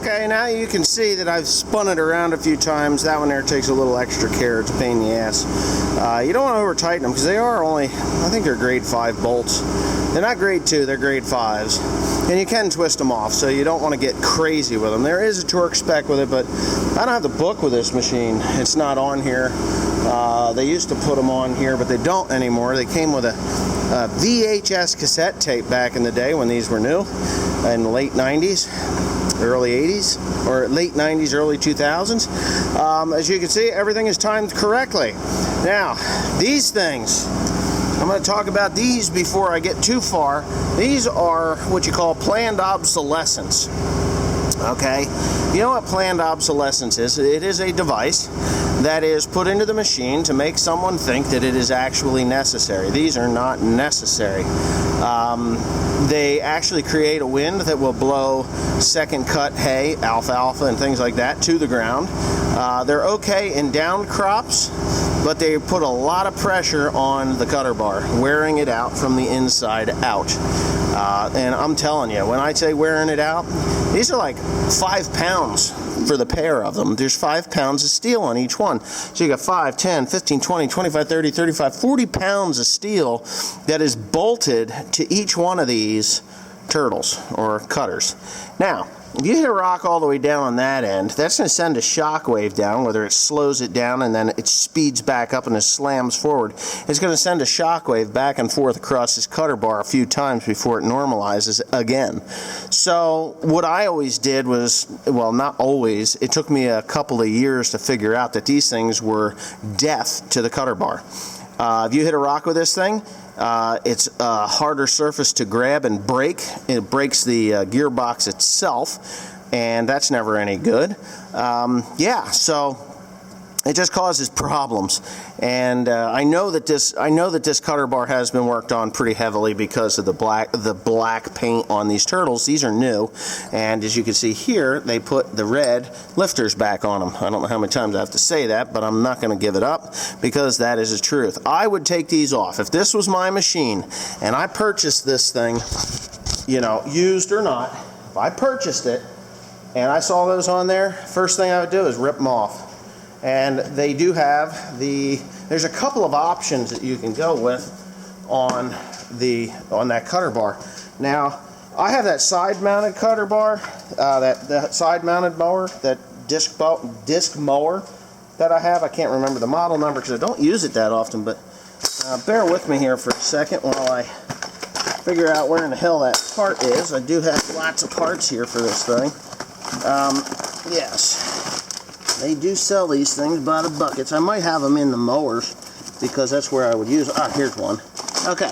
Okay, now you can see that I've spun it around a few times. That one there takes a little extra care. It's a pain in the ass. You don't want to over tighten them because they are only, I think they're grade 5 bolts. They're not grade 2, they're grade 5s. And you can twist them off, so you don't want to get crazy with them. There is a torque spec with it, but I don't have the book with this machine. It's not on here. They used to put them on here, but they don't anymore. They came with a VHS cassette tape back in the day when these were new, in the late 90s, early 80s, or late 90s, early 2000s. As you can see, everything is timed correctly. Now, these things, I'm going to talk about these before I get too far. These are what you call planned obsolescence. Okay, you know what planned obsolescence is? It is a device that is put into the machine to make someone think that it is actually necessary. These are not necessary. They actually create a wind that will blow second cut hay, alfalfa, and things like that to the ground. They're okay in down crops, but they put a lot of pressure on the cutter bar, wearing it out from the inside out. And I'm telling you, when I say wearing it out, these are like 5 pounds for the pair of them. There's 5 pounds of steel on each one. So you got 5, 10, 15, 20, 25, 30, 35, 40 pounds of steel that is bolted to each one of these turtles or cutters. Now, if you hit a rock all the way down on that end, that's going to send a shock wave down, whether it slows it down and then it speeds back up and it slams forward. It's going to send a shock wave back and forth across this cutter bar a few times before it normalizes again. So what I always did was, well, not always, it took me a couple of years to figure out that these things were death to the cutter bar. If you hit a rock with this thing, it's a harder surface to grab and break. It breaks the gearbox itself, and that's never any good. Yeah, so it just causes problems. And I know that this cutter bar has been worked on pretty heavily because of the black paint on these turtles. These are new, and as you can see here, they put the red lifters back on them. I don't know how many times I have to say that, but I'm not going to give it up because that is the truth. I would take these off. If this was my machine and I purchased this thing, you know, used or not, if I purchased it and I saw those on there, first thing I would do is rip them off. And they do have there's a couple of options that you can go with on that cutter bar. Now, I have that side-mounted cutter bar, that side-mounted mower, that disc mower that I have. I can't remember the model number because I don't use it that often, but bear with me here for a second while I figure out where in the hell that part is. I do have lots of parts here for this thing. Yes. They do sell these things by the buckets. I might have them in the mowers because that's where I would use. Ah, here's one. Okay,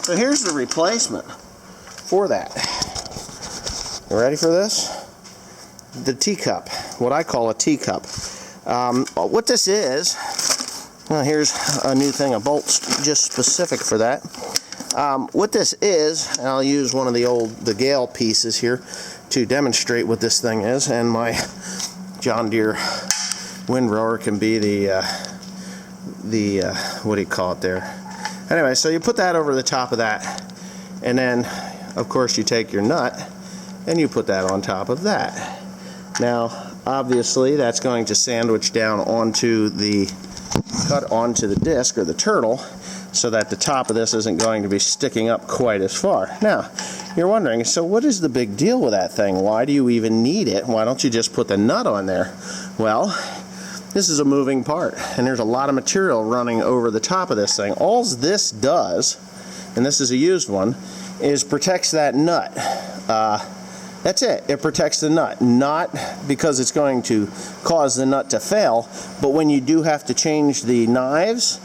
so here's the replacement for that. You ready for this? The teacup, what I call a teacup. What this is, well, here's a new thing of bolts just specific for that. What this is, and I'll use one of the Gale pieces here to demonstrate what this thing is, and my John Deere windrower can be the what do you call it there? Anyway, so you put that over the top of that, and then of course you take your nut and you put that on top of that. Now obviously that's going to sandwich down onto the disc or the turtle, so that the top of this isn't going to be sticking up quite as far. Now, you're wondering, so what is the big deal with that thing? Why do you even need it? Why don't you just put the nut on there? Well, this is a moving part, and there's a lot of material running over the top of this thing. All this does, and this is a used one, is protects that nut. That's it. It protects the nut. Not because it's going to cause the nut to fail, but when you do have to change the knives,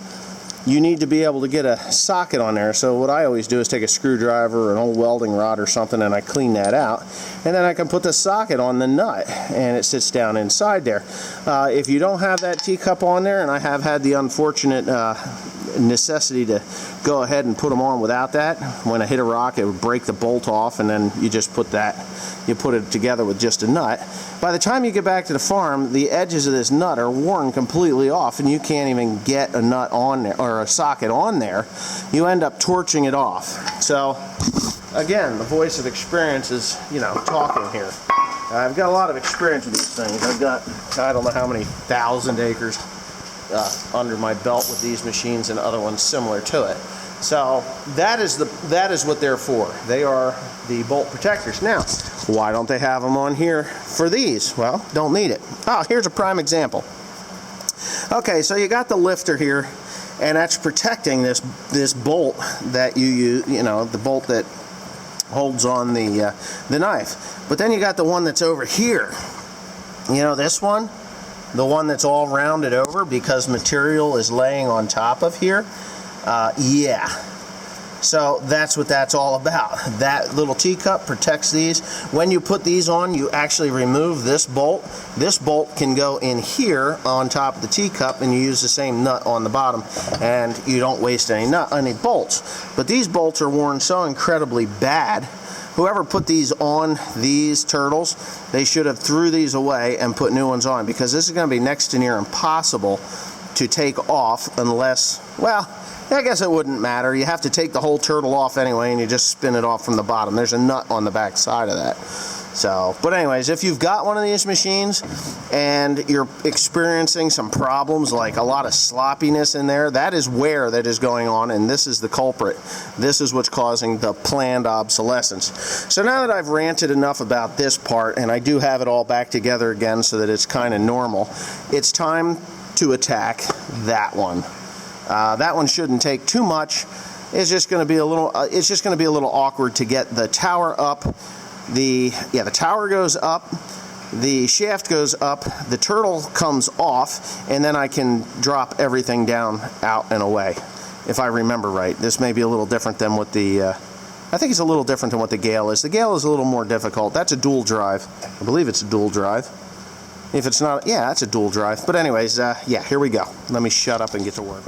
you need to be able to get a socket on there. So what I always do is take a screwdriver or an old welding rod or something, and I clean that out, and then I can put the socket on the nut and it sits down inside there. If you don't have that teacup on there, and I have had the unfortunate necessity to go ahead and put them on without that, when I hit a rock it would break the bolt off, and then you just put it together with just a nut. By the time you get back to the farm, the edges of this nut are worn completely off, and you can't even get a nut on there or a socket on there. You end up torching it off. So again, the voice of experience is, you know, talking here. I've got a lot of experience with these things. I've got, I don't know how many 1,000 acres under my belt with these machines and other ones similar to it. So that is what they're for. They are the bolt protectors. Now, why don't they have them on here for these? Well, don't need it. Oh, here's a prime example. Okay, so you got the lifter here, and that's protecting this bolt that you use, you know, the bolt that holds on the knife. But then you got the one that's over here. You know this one? The one that's all rounded over because material is laying on top of here. Yeah. So that's what that's all about. That little teacup protects these. When you put these on, you actually remove this bolt. This bolt can go in here on top of the teacup, and you use the same nut on the bottom, and you don't waste any bolts. But these bolts are worn so incredibly bad. Whoever put these on these turtles, they should have threw these away and put new ones on, because this is going to be next to near impossible to take off unless, well, I guess it wouldn't matter. You have to take the whole turtle off anyway, and you just spin it off from the bottom. There's a nut on the back side of that. So, but anyways, if you've got one of these machines and you're experiencing some problems like a lot of sloppiness in there, that is wear that is going on, and this is the culprit. This is what's causing the planned obsolescence. So now that I've ranted enough about this part, and I do have it all back together again so that it's kind of normal, it's time to attack that one. That one shouldn't take too much. It's just going to be a little. It's just going to be a little awkward to get the tower up. The tower goes up, the shaft goes up, the turtle comes off, and then I can drop everything down, out, and away. If I remember right, this may be a little different than what the. I think it's a little different than what the Gale is. The Gale is a little more difficult. That's a dual drive. I believe it's a dual drive. If it's not, yeah, that's a dual drive. But anyways, yeah, here we go. Let me shut up and get to work.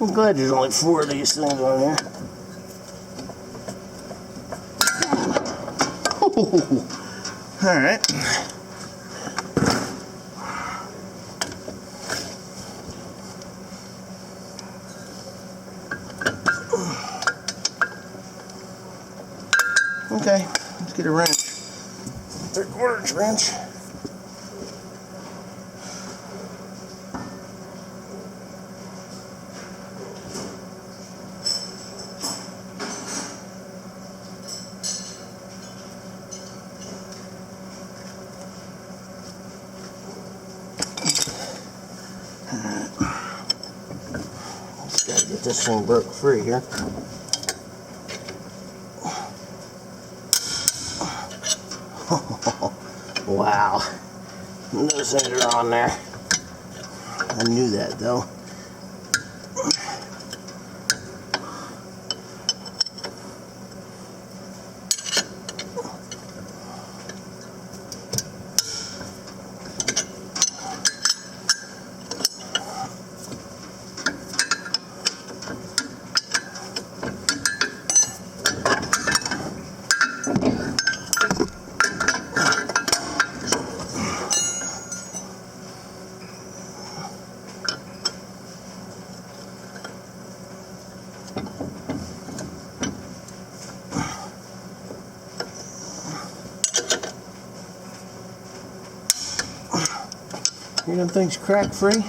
I'm glad there's only 4 of these things on here. All right. Okay, let's get a wrench. 3/4 inch wrench. Just gotta get this thing broke free here. Wow. Those things are on there. I knew that though. You know, things crack free.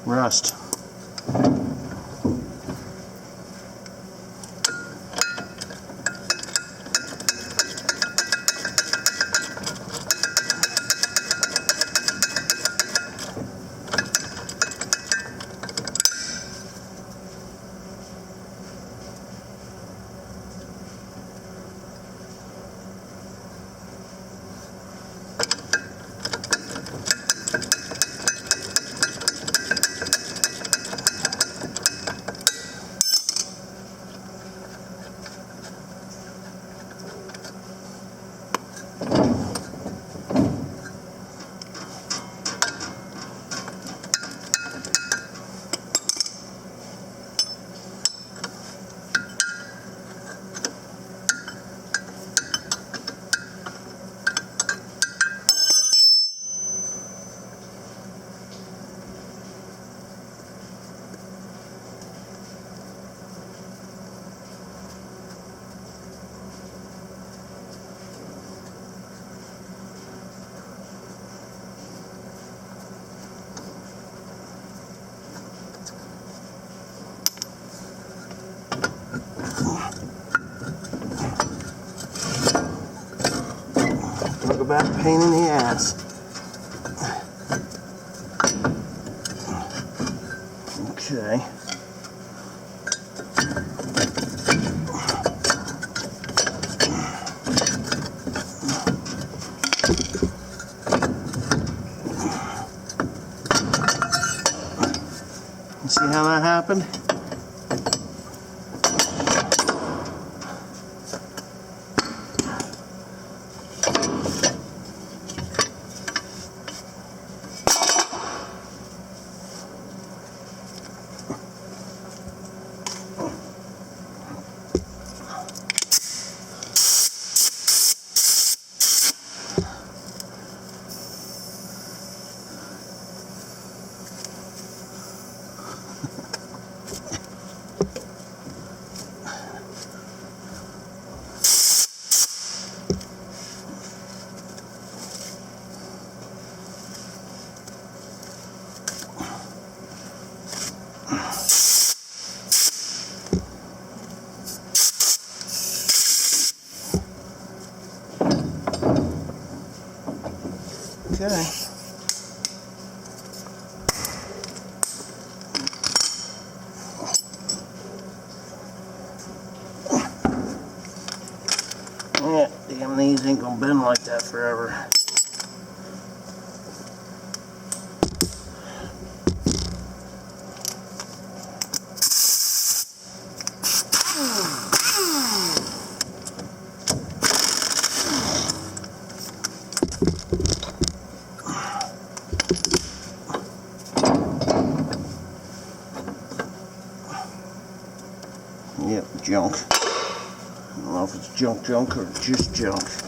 Rust. Talk about a pain in the ass. Okay. You see how that happened? Okay. Yeah, damn, these ain't gonna bend like that forever. junk. I don't know if it's junk or just junk.